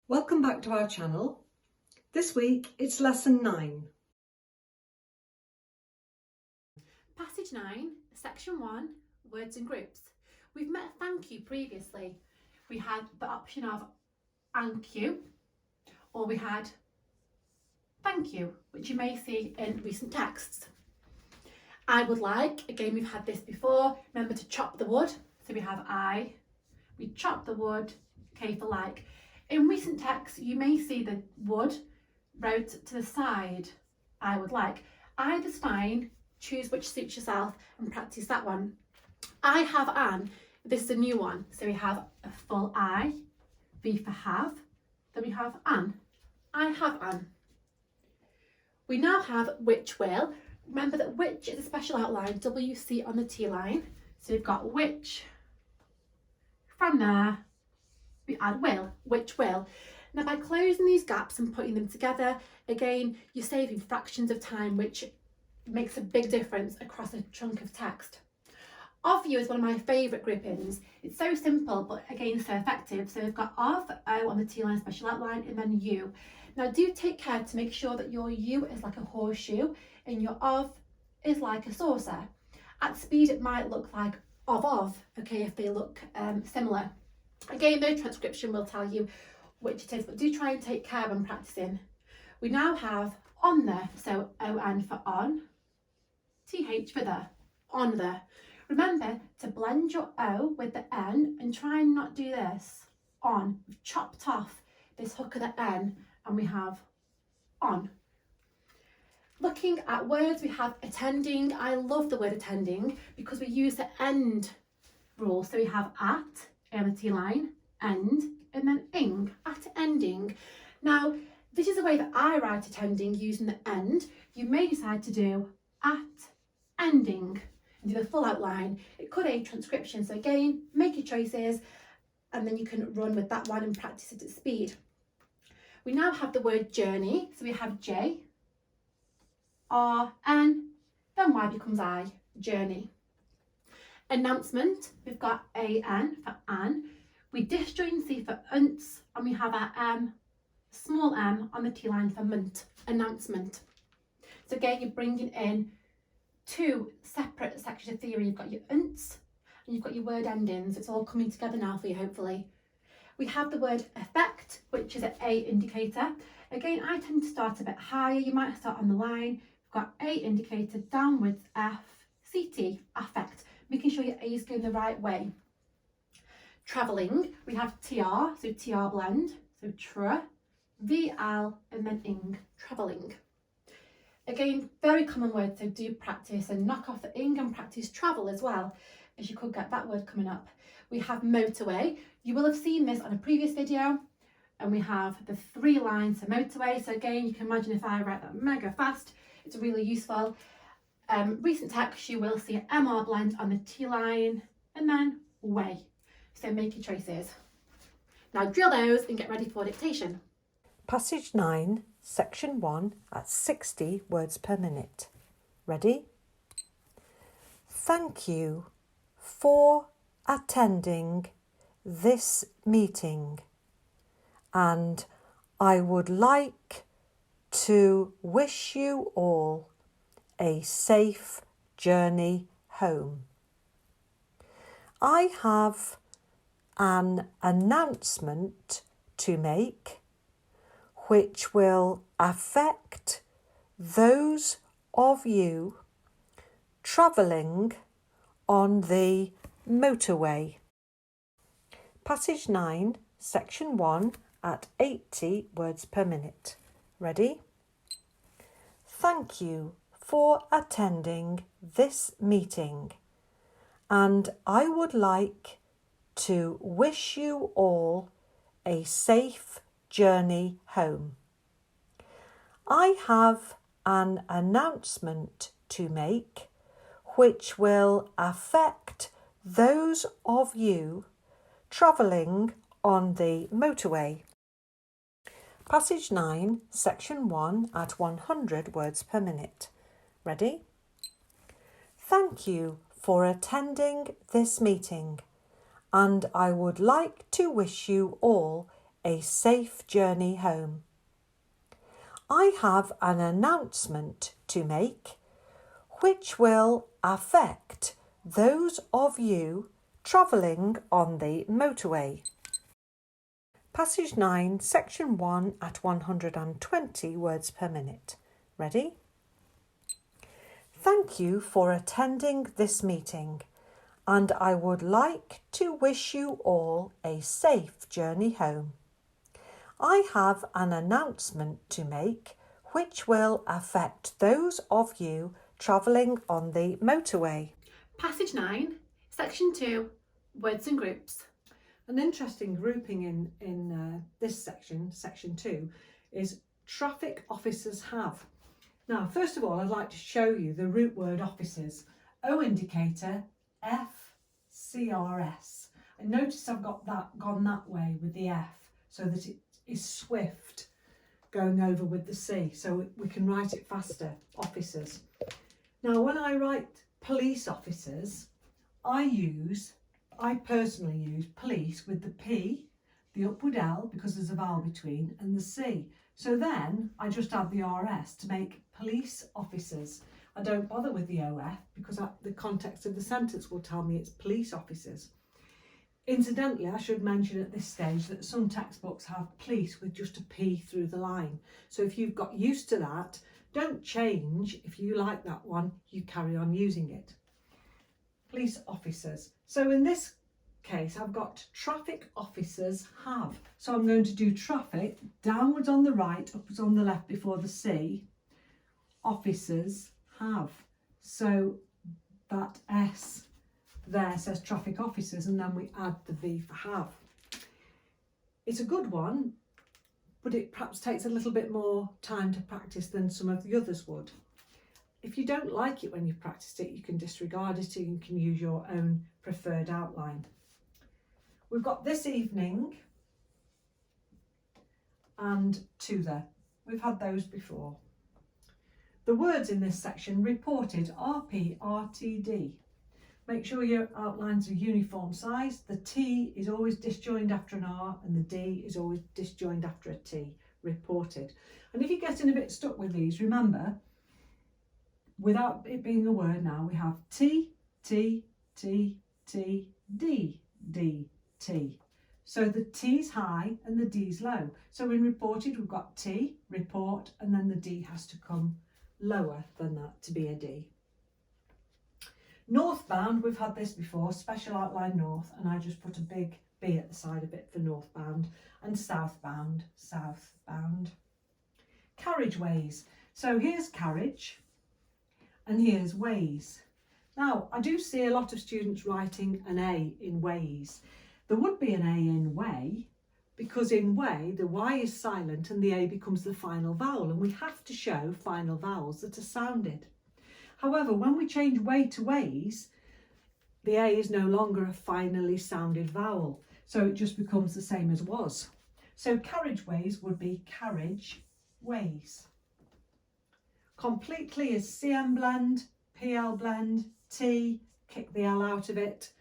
Welcome back to our channel. This week it's lesson 9. Passage 9, section 1, words and groups. We've met thank you previously. We had the option of thank you, or we had thank you, which you may see in recent texts. I would like, again we've had this before, remember to chop the wood. So we have we chop the wood, K for like. In recent texts, you may see the would wrote to the side, I would like. Either's fine, choose which suits yourself and practice that one. I have an, this is a new one. So we have a full I, V for have, then we have an. I have an. We now have which will. Remember that which is a special outline, WC on the T line. So we've got which, from there, we add will, which will. Now by closing these gaps and putting them together, again, you're saving fractions of time, which makes a big difference across a chunk of text. Of you is one of my favourite groupings. It's so simple, but again, so effective. So we've got of, O on the T line special outline, and then you. Now do take care to make sure that your you is like a horseshoe and your of is like a saucer. At speed, it might look like of, okay, if they look similar. Again, no transcription will tell you which it is, but do try and take care when practicing. We now have on there, so on for on, th for the, on the. Remember to blend your O with the N and try and not do this. On, we've chopped off this hook of the N and we have on. Looking at words, we have attending. I love the word attending because we use the end rule. So we have at, on the T line, end, and then ing, at ending. Now, this is the way that I write attending using the end. You may decide to do at ending and do the full outline. It could aid transcription. So again, make your choices and then you can run with that one and practice it at speed. We now have the word journey. So we have J, R, N, then Y becomes I, journey. Announcement, we've got A-N for an. We disjoin C for unts, and we have our M, small m, on the T line for munt, announcement. So again, you're bringing in two separate sections of theory. You've got your unts, and you've got your word endings. It's all coming together now for you, hopefully. We have the word effect, which is an A indicator. Again, I tend to start a bit higher. You might start on the line. We've got A indicator, downwards F, CT, affect. Making sure your A is going the right way. Travelling, we have TR, so TR blend, so tr, VL, and then ing, travelling. Again, very common word, so do practice and knock off the ing and practice travel as well, as you could get that word coming up. We have motorway. You will have seen this on a previous video, and we have the 3 lines for motorway. So again, you can imagine if I write that mega fast, it's really useful. Recent text, you will see an MR blend on the T line and then way. So make your choices. Now drill those and get ready for dictation. Passage 9, section 1 at 60 words per minute. Ready? Thank you for attending this meeting, and I would like to wish you all a safe journey home. I have an announcement to make which will affect those of you travelling on the motorway. Passage 9, section 1 at 80 words per minute. Ready? Thank you for attending this meeting, and I would like to wish you all a safe journey home. I have an announcement to make which will affect those of you travelling on the motorway. Passage 9, section 1 at 100 words per minute. Ready? Thank you for attending this meeting, and I would like to wish you all a safe journey home. I have an announcement to make which will affect those of you travelling on the motorway. Passage 9, Section 1 at 120 words per minute. Ready? Thank you for attending this meeting, and I would like to wish you all a safe journey home. I have an announcement to make which will affect those of you travelling on the motorway. Passage 9, Section 2, words and groups. An interesting grouping in this section, Section 2, is traffic officers have. Now, first of all, I'd like to show you the root word officers. O indicator, F, CRS. And notice I've gone that way with the F so that it is swift going over with the C, so we can write it faster, officers. Now, when I write police officers, I personally use police with the P, the upward L because there's a vowel between, and the C. So then I just add the RS to make police officers. I don't bother with the OF because the context of the sentence will tell me it's police officers. Incidentally, I should mention at this stage that some textbooks have police with just a P through the line. So if you've got used to that, don't change. If you like that one, you carry on using it. Police officers. So in this case, I've got traffic officers have. So I'm going to do traffic downwards on the right, upwards on the left before the C. Officers have. So that S there says traffic officers, and then we add the V for have. It's a good one, but it perhaps takes a little bit more time to practice than some of the others would. If you don't like it when you've practiced it, you can disregard it and you can use your own preferred outline. We've got this evening and to there. We've had those before. The words in this section reported RP, RTD. Make sure your outlines are uniform size. The T is always disjoined after an R and the D is always disjoined after a T, reported. And if you're getting a bit stuck with these, remember, without it being a word now, we have T, T, T, T, D, D, T. So the T's high and the D's low. So in reported, we've got T, report, and then the D has to come lower than that to be a D. Northbound, we've had this before, special outline north, and I just put a big B at the side of it for northbound, and southbound, southbound. Carriageways. So here's carriage, and here's ways. Now, I do see a lot of students writing an A in ways. There would be an A in way, because in way, the Y is silent and the A becomes the final vowel, and we have to show final vowels that are sounded. However, when we change way to ways, the A is no longer a finally sounded vowel, so it just becomes the same as was. So carriageways would be carriage ways. Completely is CM blend, PL blend, T, kick the L out of it.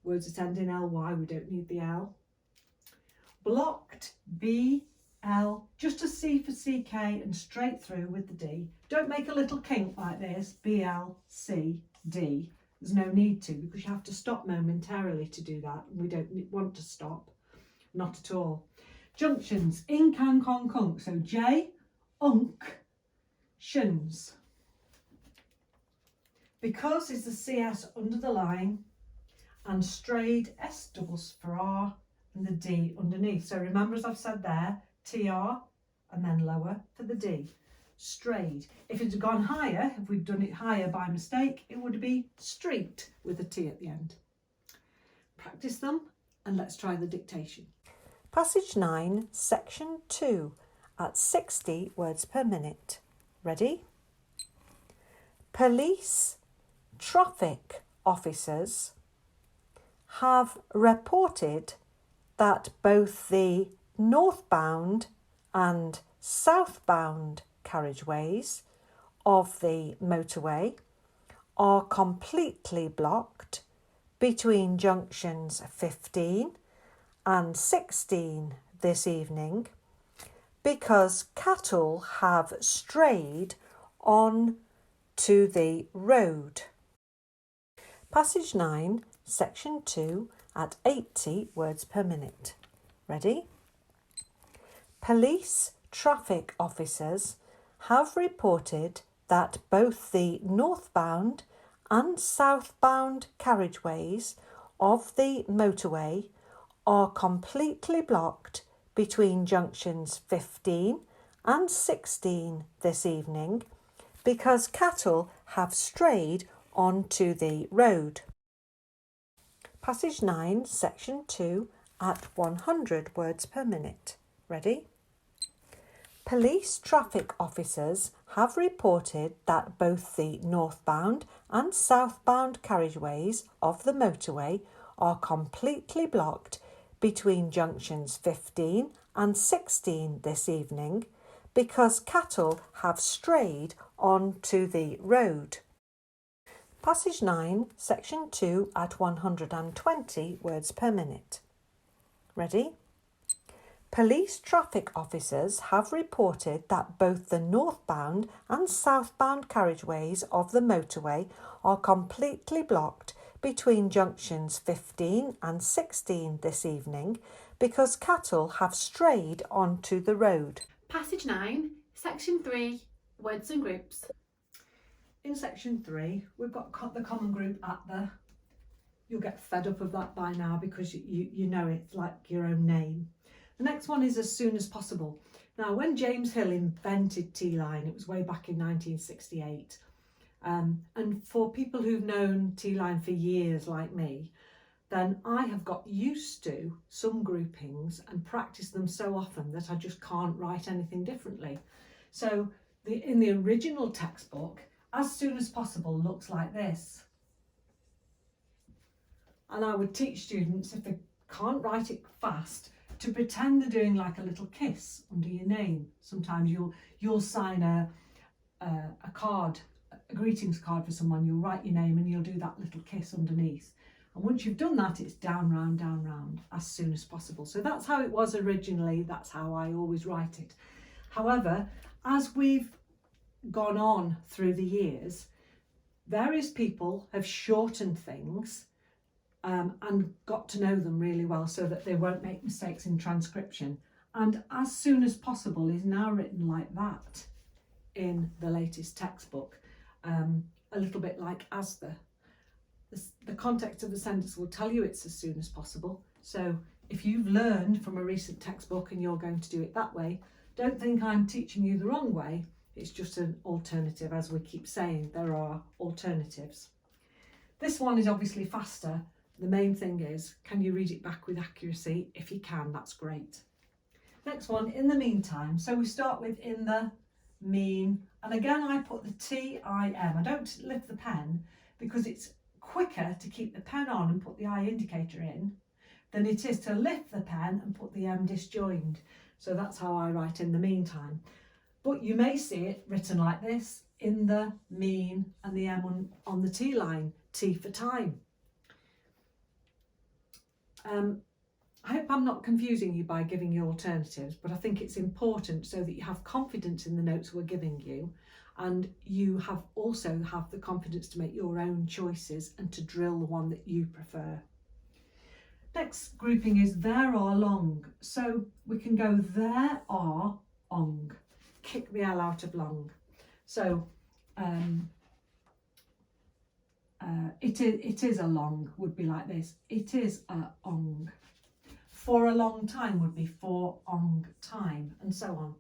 Words that end in LY, we don't need the L. Blocked, B, L, just a C for CK and straight through with the D. Don't make a little kink like this, B, L, C, D. There's no need to, because you have to stop momentarily to do that. And we don't want to stop, not at all. Junctions, in, can, con, cunk. So J, unk, shuns. Because is the CS under the line, and strayed, S doubles for R, and the D underneath. So remember, as I've said there, TR, and then lower for the D. Strayed. If it had gone higher, if we'd done it higher by mistake, it would be street with a T at the end. Practice them, and let's try the dictation. Passage 9, Section 2, at 60 words per minute. Ready? Police traffic officers have reported that both the northbound and southbound carriageways of the motorway are completely blocked between junctions 15 and 16 this evening because cattle have strayed on to the road. Passage 9, section 2 at 80 words per minute. Ready? Police traffic officers have reported that both the northbound and southbound carriageways of the motorway are completely blocked between junctions 15 and 16 this evening because cattle have strayed onto the road. Passage 9, section 2 at 100 words per minute. Ready? Police traffic officers have reported that both the northbound and southbound carriageways of the motorway are completely blocked between junctions 15 and 16 this evening because cattle have strayed onto the road. Passage 9, section 2 at 120 words per minute. Ready? Police traffic officers have reported that both the northbound and southbound carriageways of the motorway are completely blocked between junctions 15 and 16 this evening because cattle have strayed onto the road. Passage 9, section 3, words and groups. In section 3, we've got the common group at the. You'll get fed up of that by now because you know it's like your own name. The next one is as soon as possible. Now, when James Hill invented Teeline, it was way back in 1968. And for people who've known Teeline for years like me, then I have got used to some groupings and practiced them so often that I just can't write anything differently. So in the original textbook, as soon as possible looks like this. And I would teach students, if they can't write it fast, to pretend they're doing like a little kiss under your name. Sometimes you'll sign a card, a greetings card for someone, you'll write your name and you'll do that little kiss underneath. And once you've done that, it's down, round, as soon as possible. So that's how it was originally, that's how I always write it. However, as we've gone on through the years, various people have shortened things and got to know them really well so that they won't make mistakes in transcription. And as soon as possible is now written like that in the latest textbook, a little bit like as the context of the sentence will tell you it's as soon as possible. So if you've learned from a recent textbook and you're going to do it that way, don't think I'm teaching you the wrong way. It's just an alternative. As we keep saying, there are alternatives. This one is obviously faster. The main thing is, can you read it back with accuracy? If you can, that's great. Next one, in the meantime. So we start with in the mean, and again I put the T-I-M. I don't lift the pen because it's quicker to keep the pen on and put the eye indicator in than it is to lift the pen and put the M disjoined. So that's how I write in the meantime. But you may see it written like this, in the mean, and the M on the T line, T for time. I hope I'm not confusing you by giving you alternatives, but I think it's important so that you have confidence in the notes we're giving you, and you also have the confidence to make your own choices and to drill the one that you prefer. Next grouping is there are long. So we can go there are ong. Kick the L out of long. So it is a long would be like this. It is a ong. For a long time would be for ong time, and so on.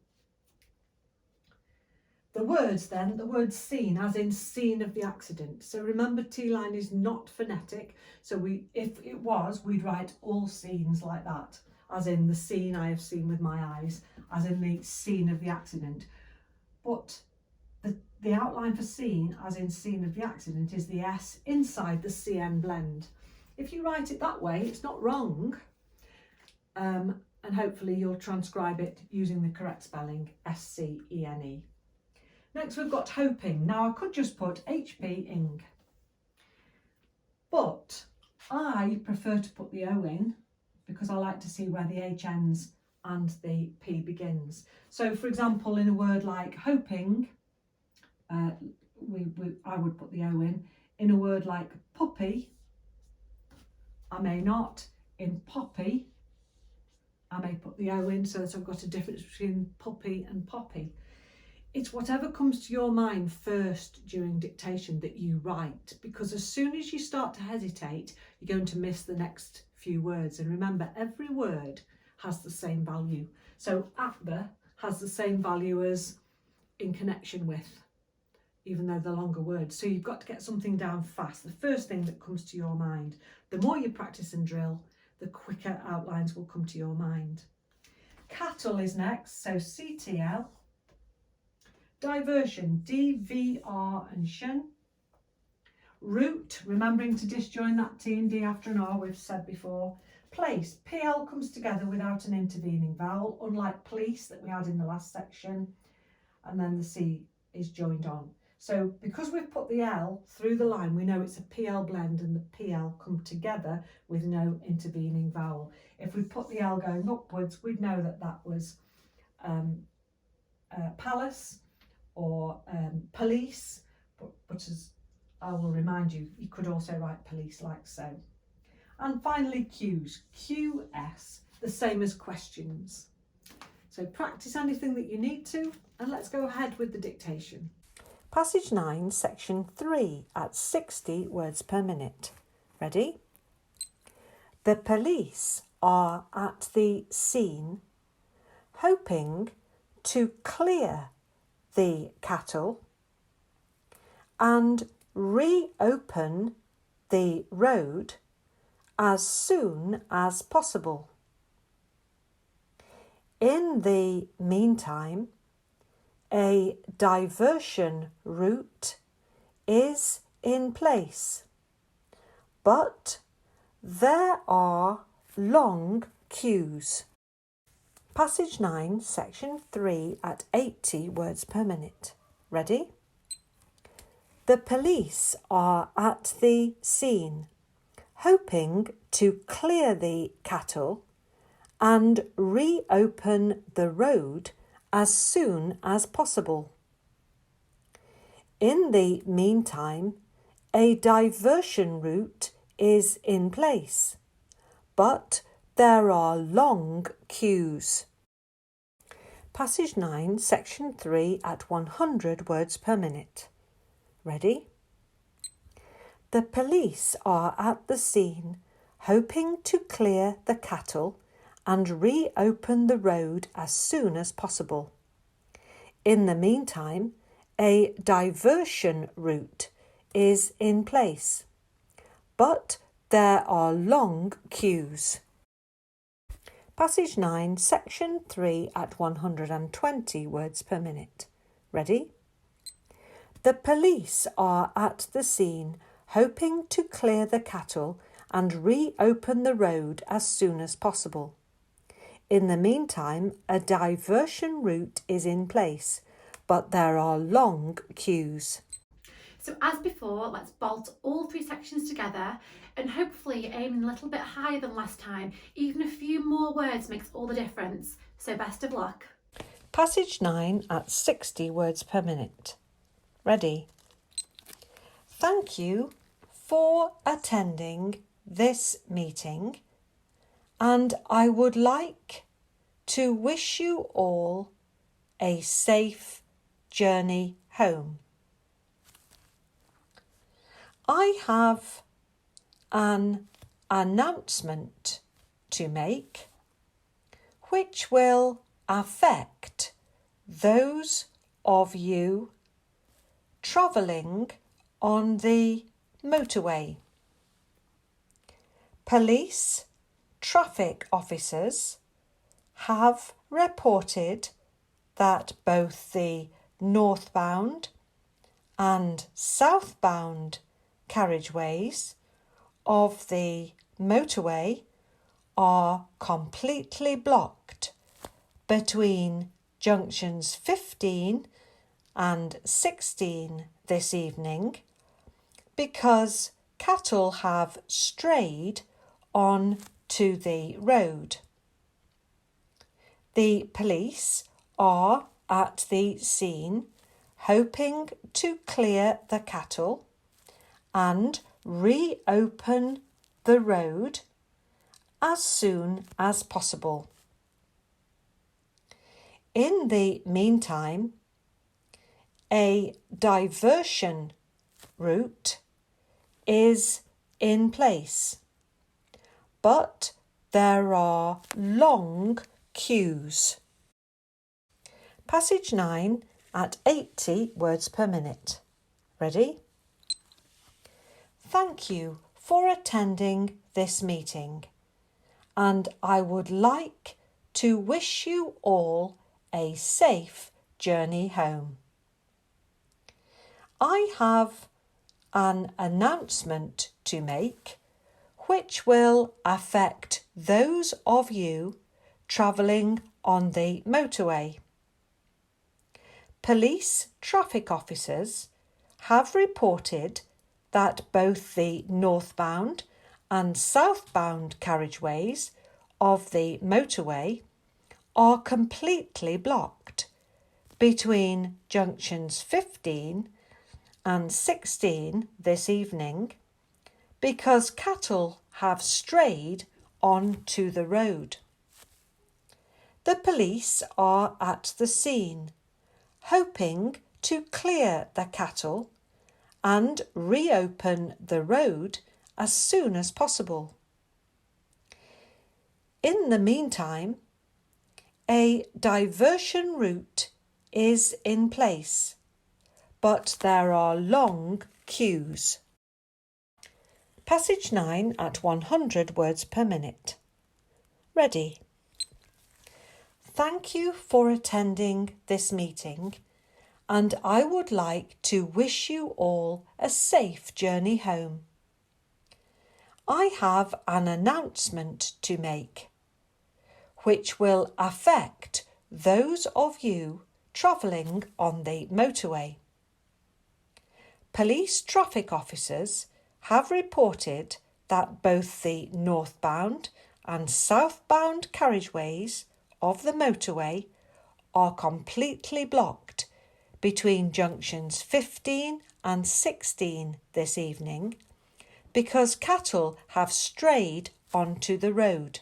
The words then, the word scene, as in scene of the accident. So remember, T-line is not phonetic. So if it was, we'd write all scenes like that, as in the scene I have seen with my eyes, as in the scene of the accident. But the outline for scene, as in scene of the accident, is the S inside the CN blend. If you write it that way, it's not wrong. And hopefully you'll transcribe it using the correct spelling, S-C-E-N-E. Next we've got hoping. Now I could just put H-P-ing, but I prefer to put the O in because I like to see where the H ends and the P begins. So for example, in a word like hoping, I would put the O in. In a word like puppy, I may not. In poppy, I may put the O in, so that I've got a difference between puppy and poppy. It's whatever comes to your mind first during dictation that you write, because as soon as you start to hesitate, you're going to miss the next few words. And remember, every word has the same value. So at the has the same value as in connection with, even though they're longer words. So you've got to get something down fast, the first thing that comes to your mind. The more you practice and drill, the quicker outlines will come to your mind. Cattle is next, so CTL. Diversion, DVR and shun. Route, remembering to disjoin that T and D after an R, we've said before. Place, PL comes together without an intervening vowel, unlike police that we had in the last section, and then the C is joined on. So because we've put the L through the line, we know it's a PL blend and the PL come together with no intervening vowel. If we put the L going upwards, we'd know that that was palace or police, but as I will remind you, you could also write police like so. And finally Q's, QS, the same as questions. So practice anything that you need to, and let's go ahead with the dictation. Passage 9, section 3 at 60 words per minute. Ready? The police are at the scene, hoping to clear the cattle and reopen the road as soon as possible. In the meantime, a diversion route is in place, but there are long queues. Passage 9, section 3 at 80 words per minute. Ready? The police are at the scene, hoping to clear the cattle and reopen the road as soon as possible. In the meantime, a diversion route is in place, but there are long queues. Passage 9, section 3 at 100 words per minute. Ready? The police are at the scene, hoping to clear the cattle and reopen the road as soon as possible. In the meantime, a diversion route is in place, but there are long queues. Passage 9, section 3 at 120 words per minute. Ready? The police are at the scene, hoping to clear the cattle and reopen the road as soon as possible. In the meantime, a diversion route is in place, but there are long queues. So as before, let's bolt all three sections together and hopefully aim a little bit higher than last time. Even a few more words makes all the difference. So best of luck. Passage 9 at 60 words per minute. Ready? Thank you for attending this meeting, and I would like to wish you all a safe journey home. I have an announcement to make which will affect those of you travelling on the motorway. Police traffic officers have reported that both the northbound and southbound carriageways of the motorway are completely blocked between junctions 15 and 16 this evening because cattle have strayed on to the road. The police are at the scene, hoping to clear the cattle and reopen the road as soon as possible. In the meantime, a diversion route is in place, but there are long queues. Passage 9 at 80 words per minute. Ready? Thank you for attending this meeting, and I would like to wish you all a safe journey home. I have an announcement to make which will affect those of you travelling on the motorway. Police traffic officers have reported that both the northbound and southbound carriageways of the motorway are completely blocked between junctions 15 and 16 this evening because cattle have strayed onto the road. The police are at the scene, hoping to clear the cattle and reopen the road as soon as possible. In the meantime, a diversion route is in place, but there are long queues. Passage 9 at 100 words per minute. Ready? Thank you for attending this meeting, and I would like to wish you all a safe journey home. I have an announcement to make, which will affect those of you travelling on the motorway. Police traffic officers have reported that both the northbound and southbound carriageways of the motorway are completely blocked between junctions 15 and 16 this evening because cattle have strayed onto the road.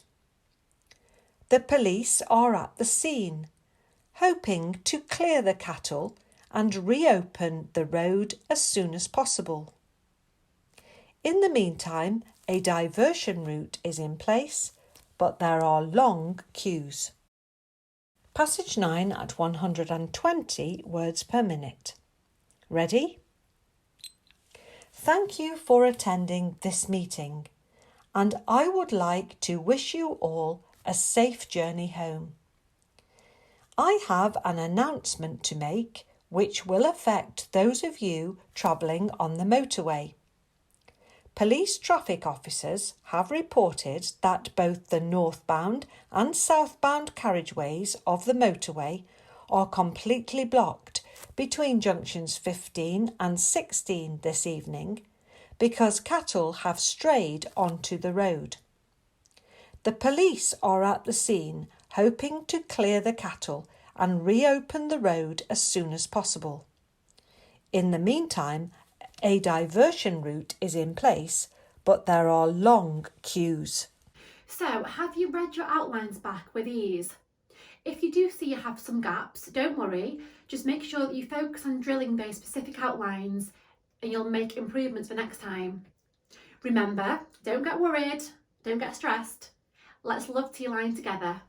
The police are at the scene, hoping to clear the cattle and reopen the road as soon as possible. In the meantime, a diversion route is in place, but there are long queues. Passage 9 at 120 words per minute. Ready? Thank you for attending this meeting, and I would like to wish you all a safe journey home. I have an announcement to make which will affect those of you travelling on the motorway. Police traffic officers have reported that both the northbound and southbound carriageways of the motorway are completely blocked between junctions 15 and 16 this evening because cattle have strayed onto the road. The police are at the scene, hoping to clear the cattle and reopen the road as soon as possible. In the meantime, a diversion route is in place, but there are long queues. So, have you read your outlines back with ease? If you do see you have some gaps, don't worry, just make sure that you focus on drilling those specific outlines and you'll make improvements for next time. Remember, don't get worried, don't get stressed. Let's love Teeline together.